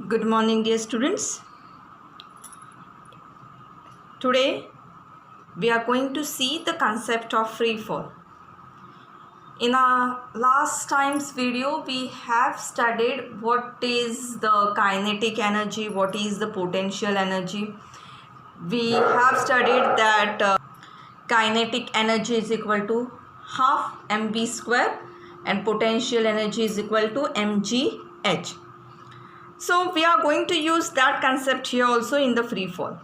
Good morning, dear students. Today we are going to see the concept of free fall. In our last time's video, we have studied what is the kinetic energy, what is the potential energy. We have studied that kinetic energy is equal to half mv square and potential energy is equal to mgh. So we are going to use that concept here also in the free fall.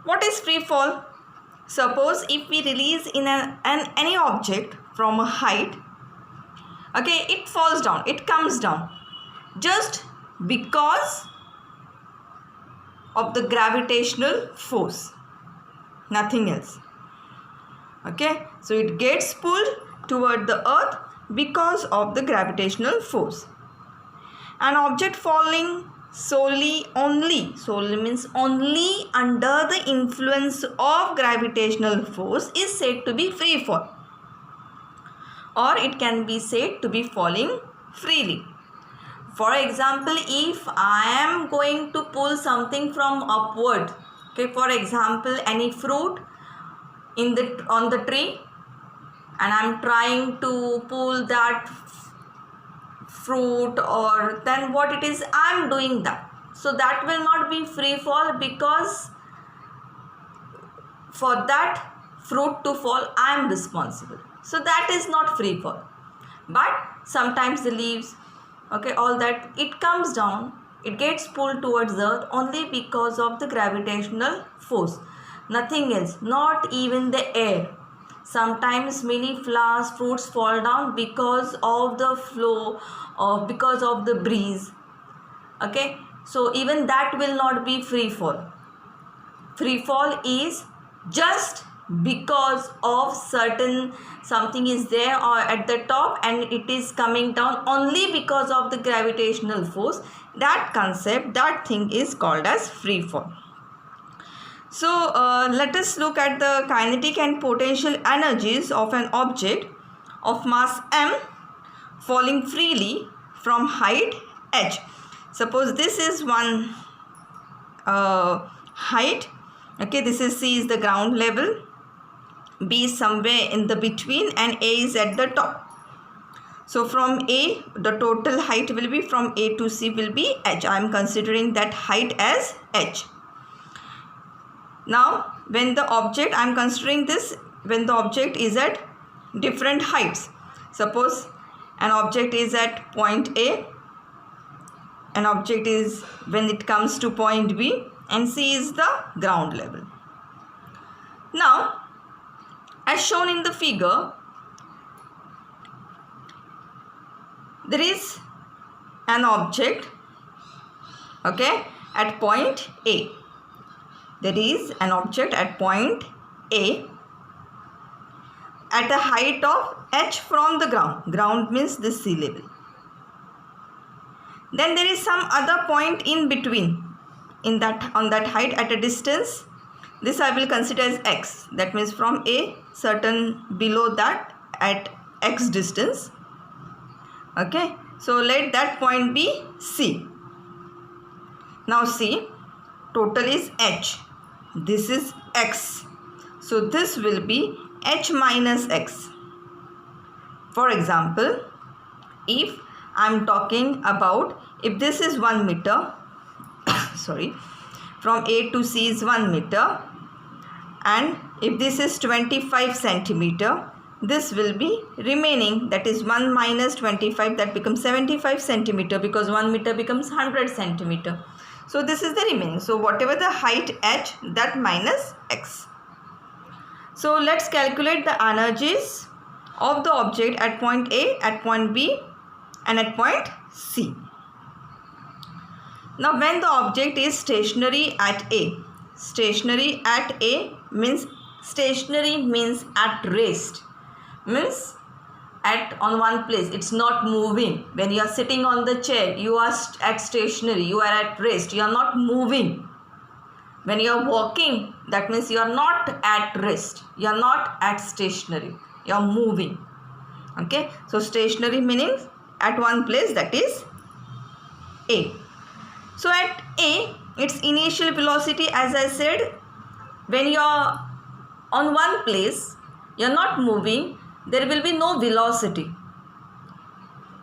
What is free fall? Suppose if we release in any object from a height, okay, it falls down, it comes down just because of the gravitational force, nothing else. Okay, so it gets pulled toward the earth because of the gravitational force. An object falling solely means only under the influence of gravitational force is said to be free fall, or it can be said to be falling freely. For example, if I am going to pull something from upward, okay, for example any fruit on the tree, and I am trying to pull that fruit, or then what it is, I am doing that. So that will not be free fall, because for that fruit to fall I am responsible. So that is not free fall. But sometimes the leaves, okay, all that, it comes down, it gets pulled towards the earth only because of the gravitational force, nothing else, not even the air. Sometimes many flowers, fruits fall down because of the flow, or because of the breeze. Okay, so even that will not be free fall. Free fall is just because of something is there or at the top and it is coming down only because of the gravitational force. That concept, that thing is called as free fall. So let us look at the kinetic and potential energies of an object of mass m falling freely from height h. Suppose this is one height, okay, this is C is the ground level, B is somewhere in the between, and A is at the top. So from A, the total height will be from A to C will be h. I am considering that height as h. Now when the object, I am considering this when the object is at different heights. Suppose an object is at point A, an object is when it comes to point B, and C is the ground level. Now as shown in the figure, there is an object, okay, at point A. There is an object at point A at a height of h from the ground. Ground means the sea level. Then there is some other point in between, on that height at a distance. This I will consider as x. That means from A, certain below that at x distance. Okay. So let that point be C. Now see, total is h. This is x. So this will be h minus x. For example, if I am talking about, if this is 1 meter, sorry, from A to C is 1 meter, and if this is 25 centimeter, this will be remaining, that is 1 minus 25, that becomes 75 centimeter, because 1 meter becomes 100 centimeter. So this is the remaining. So whatever the height h, that minus x. So let's calculate the energies of the object at point A, at point B, and at point C. Now when the object is stationary at A, stationary at A means, stationary means at rest, means on one place, it's not moving. When you are sitting on the chair, you are at stationary, you are at rest, you are not moving. When you are walking, that means you are not at rest, you are not at stationary, you are moving. Okay, so stationary meaning at one place, that is A. So at A, its initial velocity, as I said, when you are on one place, you are not moving, there will be no velocity.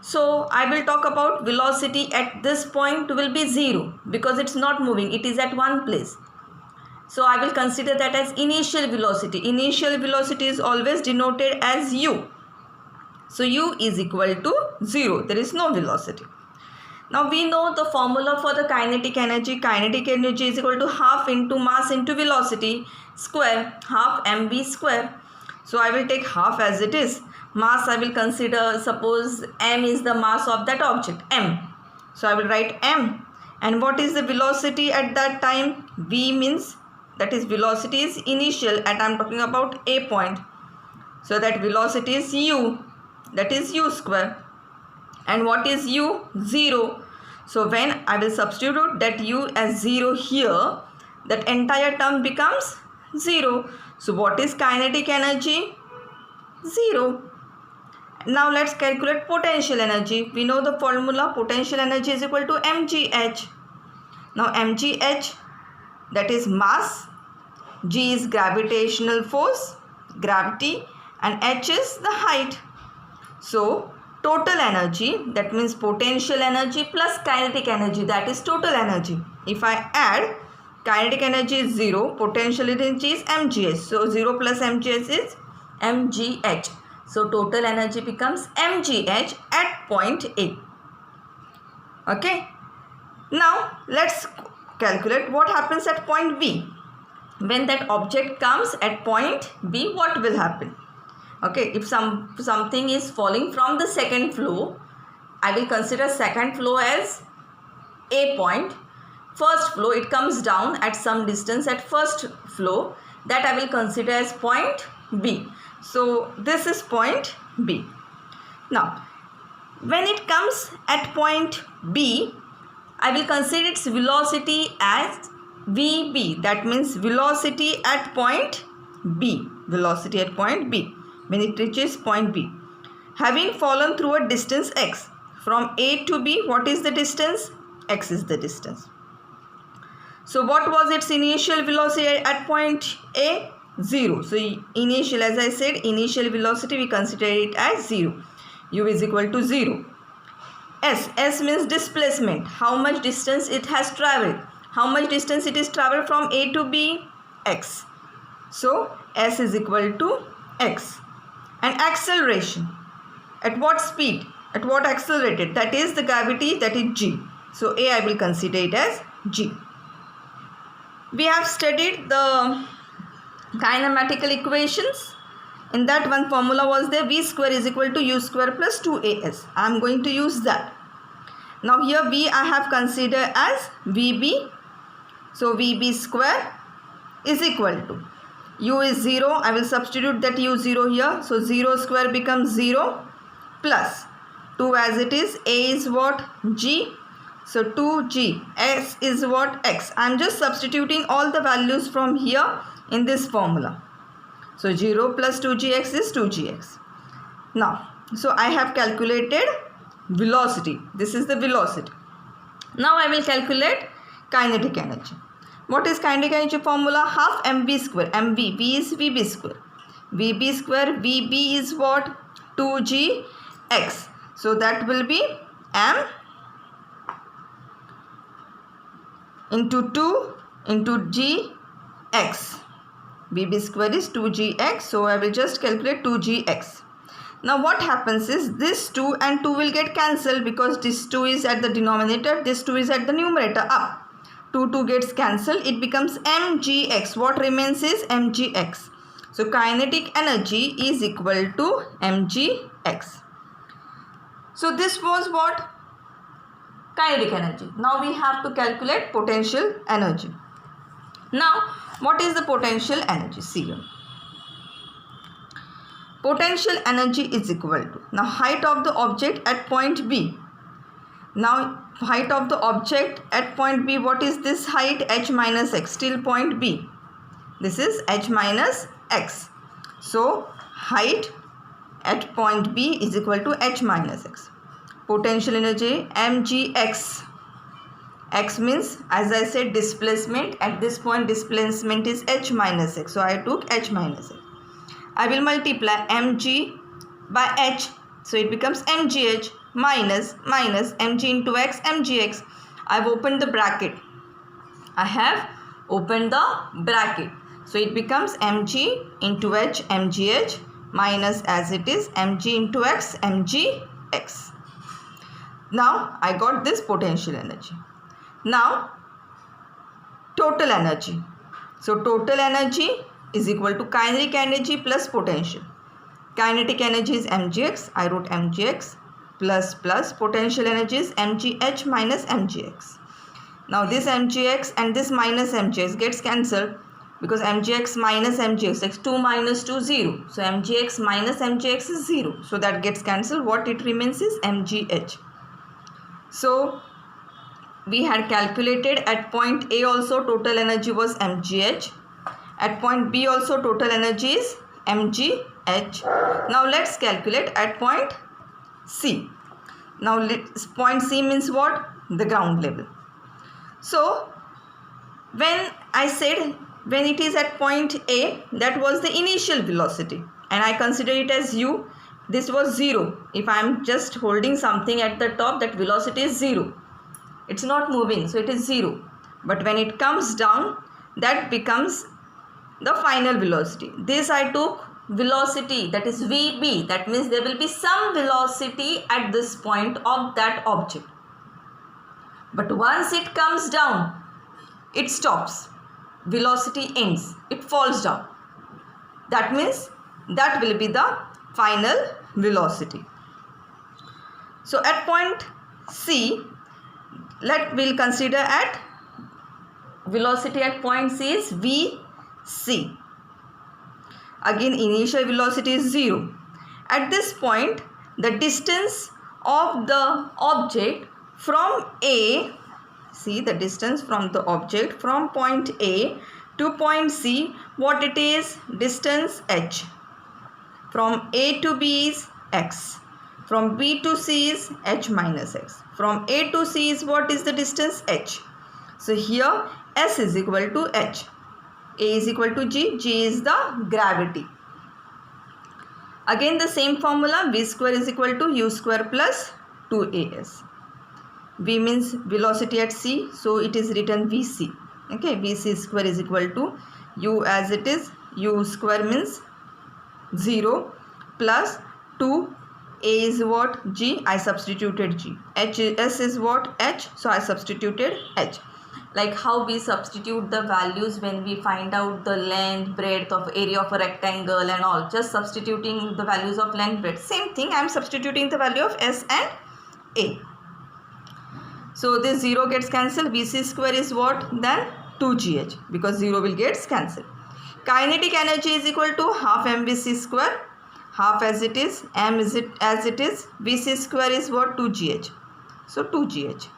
So I will talk about velocity at this point will be 0 because it's not moving, it is at one place. So I will consider that as initial velocity. Initial velocity is always denoted as u. So u is equal to 0. There is no velocity. Now we know the formula for the kinetic energy. Kinetic energy is equal to half into mass into velocity square, half mv square. So I will take half as it is. Mass I will consider, suppose m is the mass of that object, m. So I will write m. And what is the velocity at that time? V means, that is velocity is initial, and I am talking about A point. So that velocity is u, that is u square. And what is u? 0. So when I will substitute that u as 0 here, that entire term becomes 0. So what is kinetic energy? 0. Now let's calculate potential energy. We know the formula, potential energy is equal to mgh. Now mgh, that is mass, g is gravitational force, gravity, and h is the height. So total energy, that means potential energy plus kinetic energy, that is total energy. If I add, kinetic energy is 0, potential energy is mgh. So 0 plus mgh is mgh. So total energy becomes mgh at point A. Okay. Now let's calculate what happens at point B. When that object comes at point B, what will happen? Okay, if something is falling from the second floor, I will consider second floor as A point. First floor, it comes down at some distance at first floor, that I will consider as point B. So this is point B. Now when it comes at point B, I will consider its velocity as VB. That means velocity at point B. Velocity at point B. When it reaches point B. Having fallen through a distance x. From A to B, what is the distance? X is the distance. So what was its initial velocity at point A? 0. So initial, as I said, initial velocity we consider it as 0. U is equal to 0. S means displacement. How much distance it has traveled. How much distance it is traveled from A to B? X. So S is equal to X. And acceleration. At what speed? At what accelerated? That is the gravity, that is G. So A I will consider it as G. We have studied the kinematical equations. In that one formula was there, V square is equal to U square plus 2AS. I am going to use that. Now here V I have considered as VB. So VB square is equal to, U is 0. I will substitute that U 0 here. So 0 square becomes 0 plus 2 as it is. A is what? G. So 2G. S is what? X. I am just substituting all the values from here in this formula. So 0 plus 2gx is 2gx. Now, so I have calculated velocity. This is the velocity. Now I will calculate kinetic energy. What is kinetic energy formula? Half mv square. mv, v is vb square. vb square, vb is what? 2gx. So that will be m into 2 into gx. vb square is 2gx. So I will just calculate 2gx. Now what happens is this 2 and 2 will get cancelled because this 2 is at the denominator, this 2 is at the numerator, up. 2 gets cancelled, it becomes mgx. What remains is mgx. So kinetic energy is equal to mgx. So this was what? Kinetic energy. Now we have to calculate potential energy. Now what is the potential energy? See here. Potential energy is equal to, now height of the object at point B. Now height of the object at point B, what is this height? H minus x till point B. This is h minus x. So height at point B is equal to h minus x. Potential energy mgx. X means, as I said, displacement. At this point displacement is h minus x, so I took h minus x. I will multiply mg by h, so it becomes mgh minus mg into x, mgx. I have opened the bracket. So it becomes mg into h, mgh minus, as it is, mg into x, mgx. Now I got this potential energy. Now total energy. So total energy is equal to kinetic energy plus potential. Kinetic energy is mgx. I wrote mgx plus potential energy is mgh minus mgx. Now this mgx and this minus mgx gets cancelled, because mgx minus mgx, like 2 minus 2, 0. So mgx minus mgx is 0. So that gets cancelled. What it remains is mgh. So we had calculated at point A also total energy was mgh. At point B also total energy is mgh. Now let's calculate at point C. Now point C means what? The ground level. So when I said when it is at point A, that was the initial velocity and I consider it as u. This was 0. If I am just holding something at the top, that velocity is 0. It's not moving, so it is 0. But when it comes down, that becomes the final velocity. This I took velocity, that is VB. That means there will be some velocity at this point of that object. But once it comes down, it stops. Velocity ends. It falls down. That means that will be the final velocity. So at point C, we'll consider at velocity at point C is VC. Again initial velocity is 0. At this point the distance of the object from A, see the distance from the object from point A to point C, what it is? Distance h. From A to B is x. From B to C is h minus x. From A to C is what is the distance? H. So here S is equal to h. A is equal to g. G is the gravity. Again the same formula, v square is equal to u square plus 2as. V means velocity at C, so it is written Vc. Okay, Vc square is equal to u as it is. U square means 0 plus 2. A is what? G. I substituted G. S is what? H. So I substituted H. Like how we substitute the values when we find out the length, breadth of area of a rectangle and all. Just substituting the values of length, breadth. Same thing, I am substituting the value of S and A. So this 0 gets cancelled. Vc square is what? Then 2gh, because 0 will get cancelled. Kinetic energy is equal to half mvc square. Half as it is, m is it as it is. Vc square is what? 2gh. So 2gh.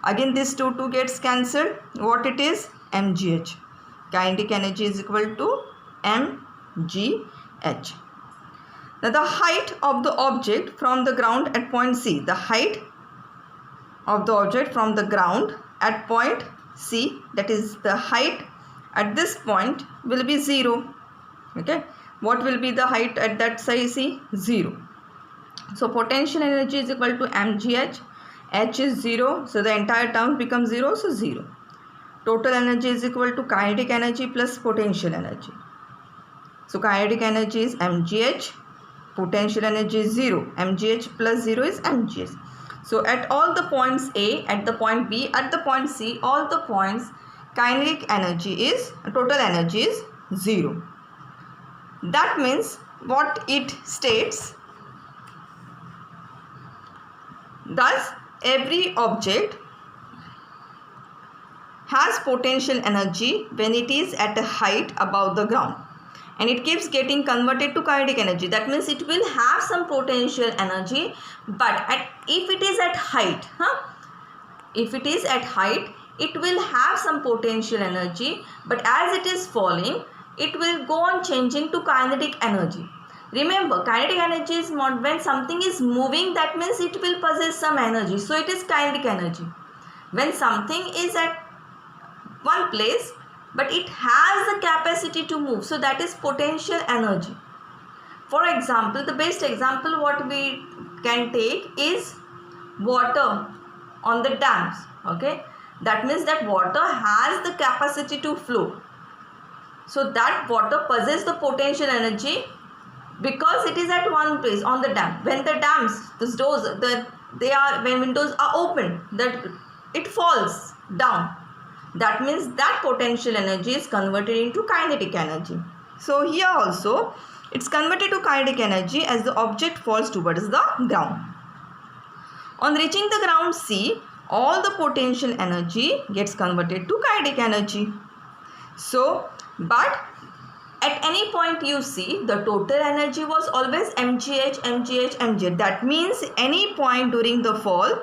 Again this 2 gets cancelled. What it is? mgh. Kinetic energy is equal to mgh. Now the height of the object from the ground at point C. The height of the object from the ground at point C, that is the height at this point, will be 0. Okay, what will be the height at that side? C? 0. So potential energy is equal to mgh. H is 0, so the entire term becomes 0, so 0. Total energy is equal to kinetic energy plus potential energy. So kinetic energy is mgh, potential energy is 0. mgh plus 0 is mgh. So at all the points A, at the point B, at the point C, all the points, kinetic energy is, total energy is 0. That means what it states, thus every object has potential energy when it is at a height above the ground, and it keeps getting converted to kinetic energy. That means it will have some potential energy, but if it is at height, if it is at height, it will have some potential energy, but as it is falling, it will go on changing to kinetic energy. Remember, kinetic energy is not when something is moving, that means it will possess some energy, so it is kinetic energy. when something is at one place but it has the capacity to move, so that is potential energy. For example, the best example what we can take is water on the dams. Okay, that means that water has the capacity to flow, so that water possesses the potential energy because it is at one place on the dam. When the dams, the doors, when windows are opened, that it falls down. That means that potential energy is converted into kinetic energy. So here also it's converted to kinetic energy as the object falls towards the ground. On reaching the ground C, all the potential energy gets converted to kinetic energy. So, but at any point you see the total energy was always mgh. That means any point during the fall,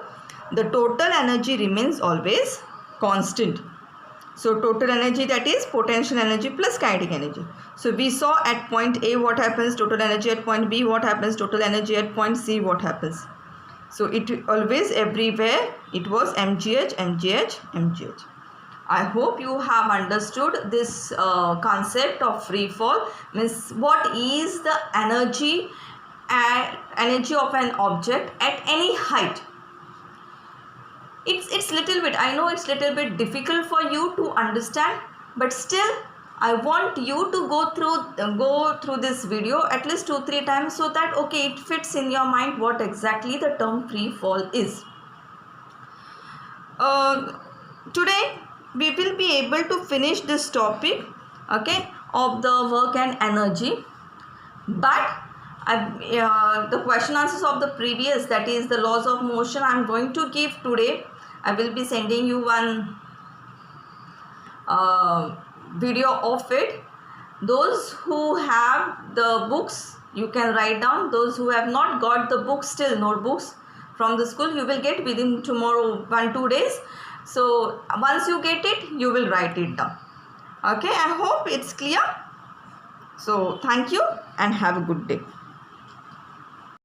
the total energy remains always constant. So total energy, that is potential energy plus kinetic energy. So we saw at point A what happens, total energy at point B what happens, total energy at point C what happens. So it always everywhere it was mgh. I hope you have understood this concept of free fall. Means what is the energy of an object at any height. It's little bit, I know it's little bit difficult for you to understand, but still I want you to go through this video at least 2-3 times, so that okay, it fits in your mind what exactly the term free fall is. Today we will be able to finish this topic, okay, of the work and energy, but the question answers of the previous, that is the laws of motion, I am going to give today. I will be sending you one video of it. Those who have the books, you can write down. Those who have not got the books, still notebooks from the school, you will get within tomorrow 1-2 days. So once you get it, you will write it down. Okay, I hope it's clear. So thank you and have a good day.